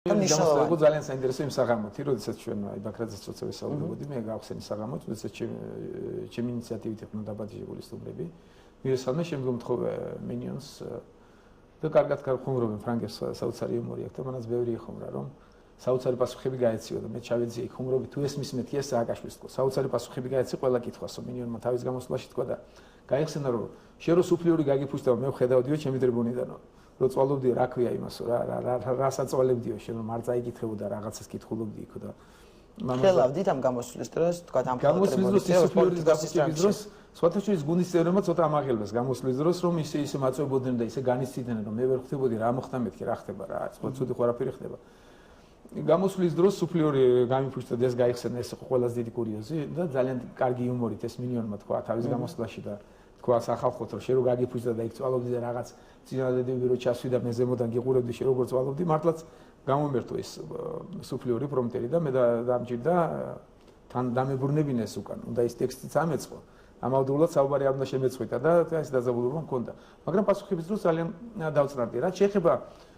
Εγώ ძალიან საინტერესო იმ საღამოთი, როდესაც ჩვენ აი ბაქრაძეს როცა ვესაუბრებოდი, მე გავხსენი საღამოთი, როდესაც ჩემი ინიციატივით იყვნენ დაბადებული სტუმრები. მირესალმე შემდგომ თხოვე მინიონს და კარგად ხუმრობენ ფრანგებს საოცარი იუმორი აქვს და მანაც ბევრი ეხომრა რომ საოცარი პასუხები გაეციო და მე ჩავეძიე ხუმრობი თუ ეს მის მეთქია სააკაშვილს თქო. საოცარი პასუხები გაეცი ყველა კითხვასო მინიონმა თავის გამოსვლაში თქვა და გაიხსენა რომ შენ რო სუფლიური გაგიფუშტავ მე ვხედავდიო ჩემი დრბონიდანო. რო წვალობდიო რა ქვია იმასო რა საწვალებდიო შენ რომ არ წაიკითხებოდა რაღაცას კითხულობდი იქ და ხელავდით ამ გამოსვლის დროს თქვა ამ გამოსვლის დროს სუფლიური გასწრების დროს სხვათაშორის გუნდის წევრებმა ცოტა ამაღელეს გამოსვლის დროს რომ ისე მაწვებოდნენ და ისე განიცდიდნენ რომ მე ვერ ხვდებოდი რა მოხდა მეთქი რა ხდება რა ცუდი ყველაფერი ხდება გამოსვლის დროს სუფლიური გამიფუშტა და ეს გაიხსენა ეს ყველაზე დიდი კურიოზი და ძალიან კარგი იუმორით ეს მინიონმა თქვა თავის გამოსვლაში და თქვა სახალხოთ რომ შე რო გაგიფუშტა და იქ წვალობდი და რაღაც წინადადები რო ჩასვიდა მე ზემოდან გიყურებდი შე როგორ წვალობდი მართლაც გამომერთო ეს სუფლიური პრომტერი და მე დამჭირდა თან დამებრუნებინეს უკან უნდა ის ტექსტიც ამეწყო ამავდროულად საუბარი არ უნდა შემეწყვიტა და ეს დაძაბულობა მქონდა მაგრამ პასუხების დროს ძალიან დავწნარდი რაც შეეხება